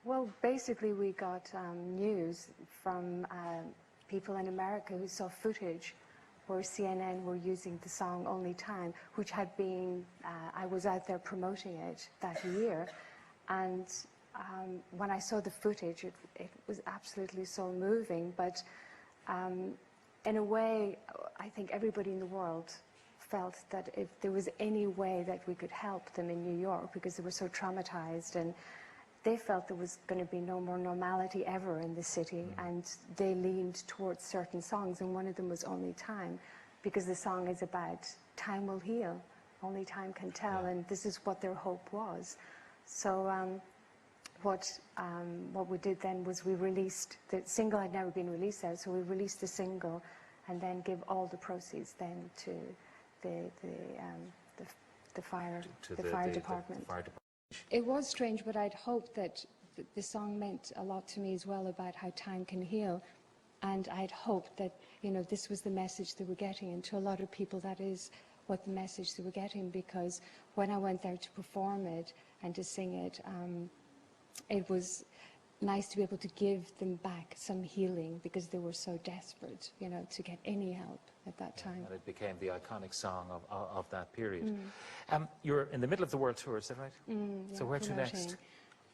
Well, basically we got news from people in America who saw footage where CNN were using the song Only Time, which had been, I was out there promoting it that year, and when I saw the footage, it was absolutely so moving, but in a way, I think everybody in the world felt that if there was any way that we could help them in New York, because they were so traumatized, and they felt there was going to be no more normality ever in the city, and they leaned towards certain songs, and one of them was Only Time, because the song is about time will heal, only time can tell, and this is what their hope was. So what we did then was we released, the single had never been released out, so we released the single and then give all the proceeds then to the fire department. It was strange, but I'd hoped that the song meant a lot to me as well about how time can heal, and I'd hoped that, you know, this was the message they were getting, and to a lot of people that is what the message they were getting, because when I went there to perform it and to sing it, it was nice to be able to give them back some healing, because they were so desperate, you know, to get any help at that time. And it became the iconic song of that period. You're in the middle of the world tour, is that right? Yeah, so where to next?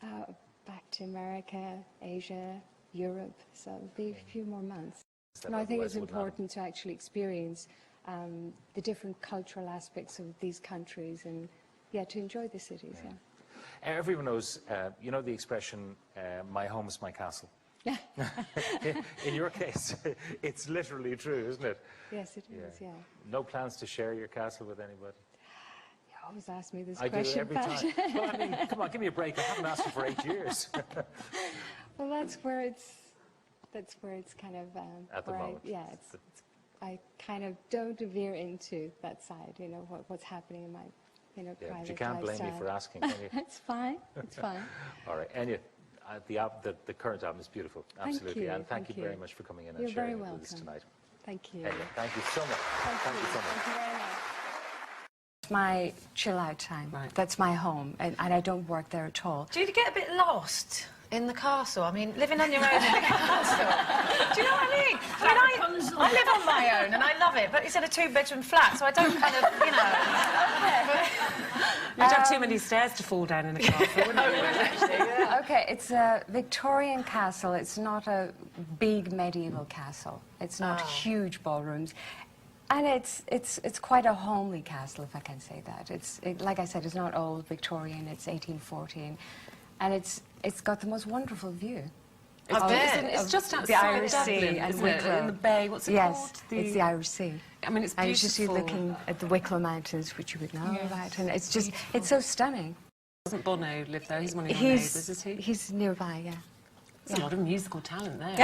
Back to America, Asia, Europe, so it'll be a few more months. No, I think it's important to actually experience the different cultural aspects of these countries, and yeah, to enjoy the cities, yeah. Everyone knows, you know the expression, my home is my castle. In your case, it's literally true, isn't it? Yes, it is, yeah. No plans to share your castle with anybody? You always ask me this question. I do every time. Well, I mean, come on, give me a break. I haven't asked you for 8 years. Well, that's where it's kind of... At the moment. I kind of don't veer into that side, you know, what's happening in my, you know, private lifestyle. But you can't blame me for asking, can you? It's fine, it's fine. All right, Enya, the current album is beautiful, absolutely. And thank you very much for coming in and sharing it with us tonight. Thank you. Enya, thank you so much. Thank you so much. Thank you very much. It's my chill out time. Right. That's my home, and I don't work there at all. Do you get a bit lost in the castle? I mean, living on your own in the castle. Do you know what I mean? I live on my own and I love it, but it's in a 2-bedroom flat, so I don't kind of, you know. You'd have too many stairs to fall down in the castle, wouldn't you? Yeah. Okay, it's a Victorian castle. It's not a big medieval castle. It's not huge ballrooms. And it's quite a homely castle, if I can say that. Like I said, it's not old Victorian, it's 1814. And it's got the most wonderful view. I bet. It's just outside the Irish Dublin, Sea and isn't it? Wicklow. In the bay, what's it called? called? It's the Irish Sea. I mean, it's beautiful. And it's just you looking at the Wicklow Mountains, which you would know about, and it's just, it's so stunning. Doesn't Bono live there? He's one of your neighbours, is he? He's nearby, yeah. There's a lot of musical talent there.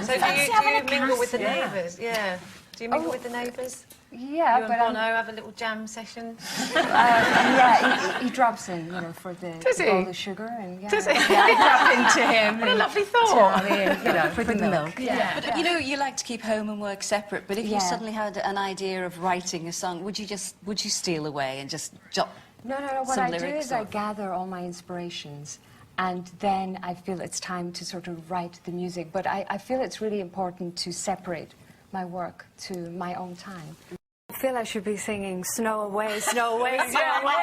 So do you mingle with the neighbours? Yeah. Do you mingle with the neighbours? Yeah, you and Bono have a little jam session? Yeah, he drops in, you know, for the bowl of sugar, and Does he? Yeah, I drop into him. What a lovely thought. You know, for the milk. Yeah. But you know, you like to keep home and work separate. But if you suddenly had an idea of writing a song, would you steal away and just jot No. What some I do lyrics is I gather all my inspirations, and then I feel it's time to sort of write the music. But I feel it's really important to separate my work to my own time. I feel I should be singing "Snow Away, Snow Away, Snow Away,"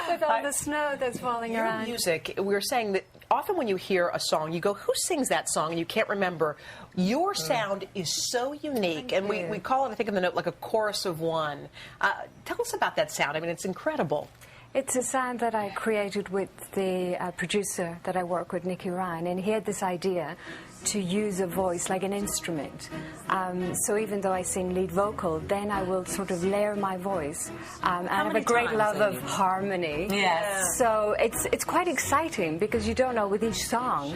with all the snow that's falling around. Music, we were saying that often when you hear a song, you go, who sings that song? And you can't remember. Your sound is so unique, and we call it, I think in the note, like a chorus of one. Tell us about that sound. I mean, it's incredible. It's a sound that I created with the producer that I work with, Nicky Ryan, and he had this idea to use a voice like an instrument. So even though I sing lead vocal, then I will sort of layer my voice. And I have a great love of harmony. Yes. So it's quite exciting, because you don't know with each song,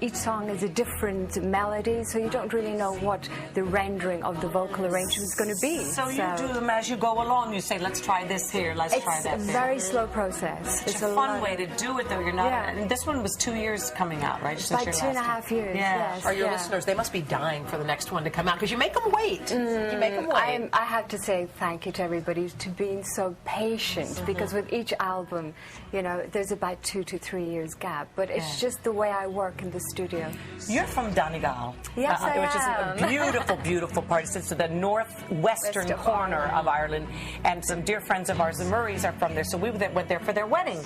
each song is a different melody, so you don't really know what the rendering of the vocal arrangement is going to be. So you do them as you go along. You say, let's try this here, let's try that It's a there. very slow process. It's a fun way to do it, though. You're not. And this one was 2 years coming out, right? About 2.5 years. Yeah. Yes, Are your yeah. listeners, they must be dying for the next one to come out because you make them wait. You make them wait. I have to say thank you to everybody to being so patient because with each album, you know, there's about 2 to 3 years gap, but it's just the way I work in the studio. You're from Donegal. Yes, I which is a beautiful, beautiful part. It's the northwestern corner of Ireland, and some dear friends of ours, the Murrays, are from there, so we went there for their wedding.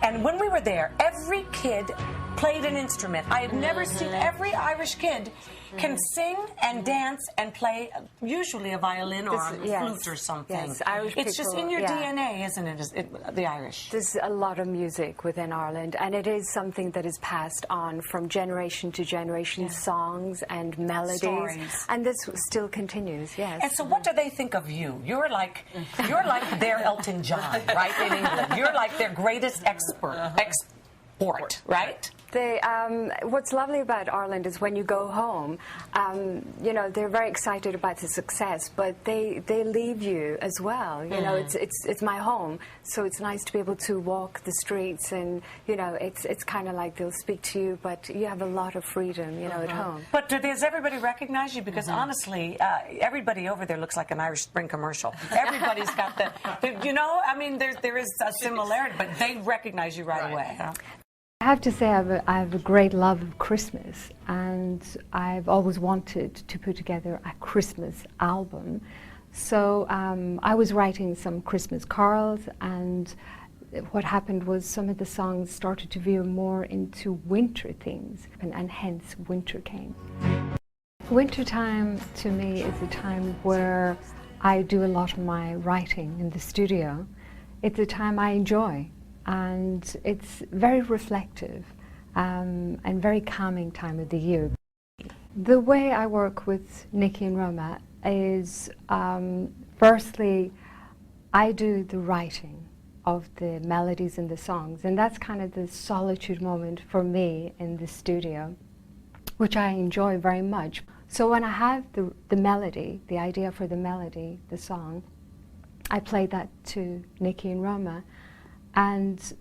And when we were there, every kid played an instrument. I have never seen every Irish kid can sing and dance and play usually a violin or a flute or something. Yes, Irish it's just people, in your DNA, isn't it, the Irish? There's a lot of music within Ireland, and it is something that is passed on from generation to generation, songs and melodies. Stories. And this still continues, yes. And so what do they think of you? You're like their Elton John, right, in England. You're like their greatest export, right? What's lovely about Ireland is when you go home, you know, they're very excited about the success, but they leave you as well. You know, it's my home, so it's nice to be able to walk the streets, and you know, it's kind of like they'll speak to you, but you have a lot of freedom, you know, at home. But does everybody recognize you? Because honestly, everybody over there looks like an Irish Spring commercial. Everybody's got the you know, I mean, there is a similarity, but they recognize you right away. Huh? I have to say I have a great love of Christmas, and I've always wanted to put together a Christmas album. So I was writing some Christmas carols, and what happened was some of the songs started to veer more into winter themes, and hence winter came. Wintertime to me is a time where I do a lot of my writing in the studio. It's a time I enjoy. And it's very reflective and very calming time of the year. The way I work with Nikki and Roma is, firstly, I do the writing of the melodies and the songs, and that's kind of the solitude moment for me in the studio, which I enjoy very much. So when I have the melody, the idea for the melody, the song, I play that to Nikki and Roma. And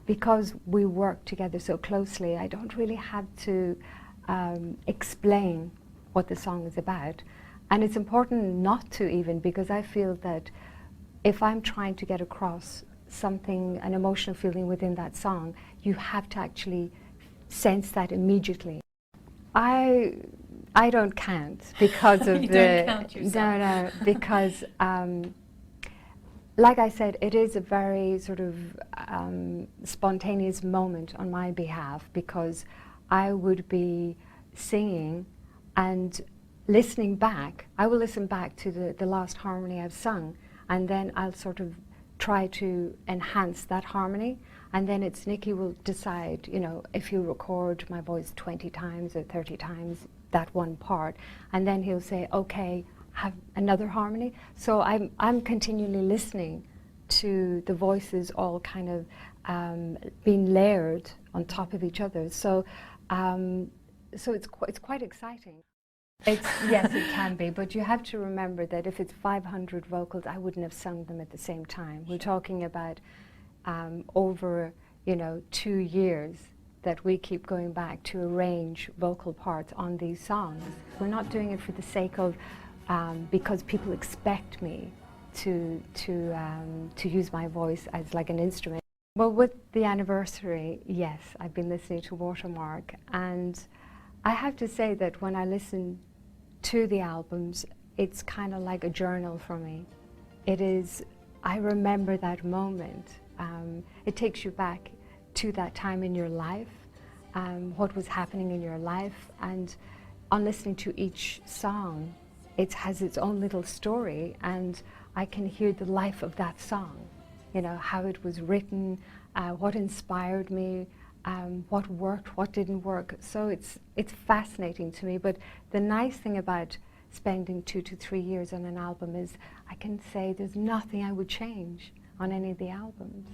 because we work together so closely, I don't really have to explain what the song is about. And it's important not to even, because I feel that if I'm trying to get across something, an emotional feeling within that song, you have to actually sense that immediately. I don't count because of you don't count yourself. No, because like I said, it is a very sort of spontaneous moment on my behalf, because I would be singing and listening back. I will listen back to the last harmony I've sung, and then I'll sort of try to enhance that harmony, and then it's Nikki will decide, you know, if you record my voice 20 times or 30 times, that one part, and then he'll say, okay, have another harmony. So I'm continually listening to the voices all kind of being layered on top of each other. So it's quite exciting. Yes, it can be, but you have to remember that if it's 500 vocals, I wouldn't have sung them at the same time. We're talking about over 2 years that we keep going back to arrange vocal parts on these songs. We're not doing it for the sake of because people expect me to use my voice as like an instrument. Well, with the anniversary, yes, I've been listening to Watermark, and I have to say that when I listen to the albums, it's kind of like a journal for me. It is, I remember that moment. It takes you back to that time in your life, what was happening in your life, and on listening to each song, it has its own little story, and I can hear the life of that song, you know, how it was written, what inspired me, what worked, what didn't work. So it's fascinating to me, but the nice thing about spending 2 to 3 years on an album is I can say there's nothing I would change on any of the albums.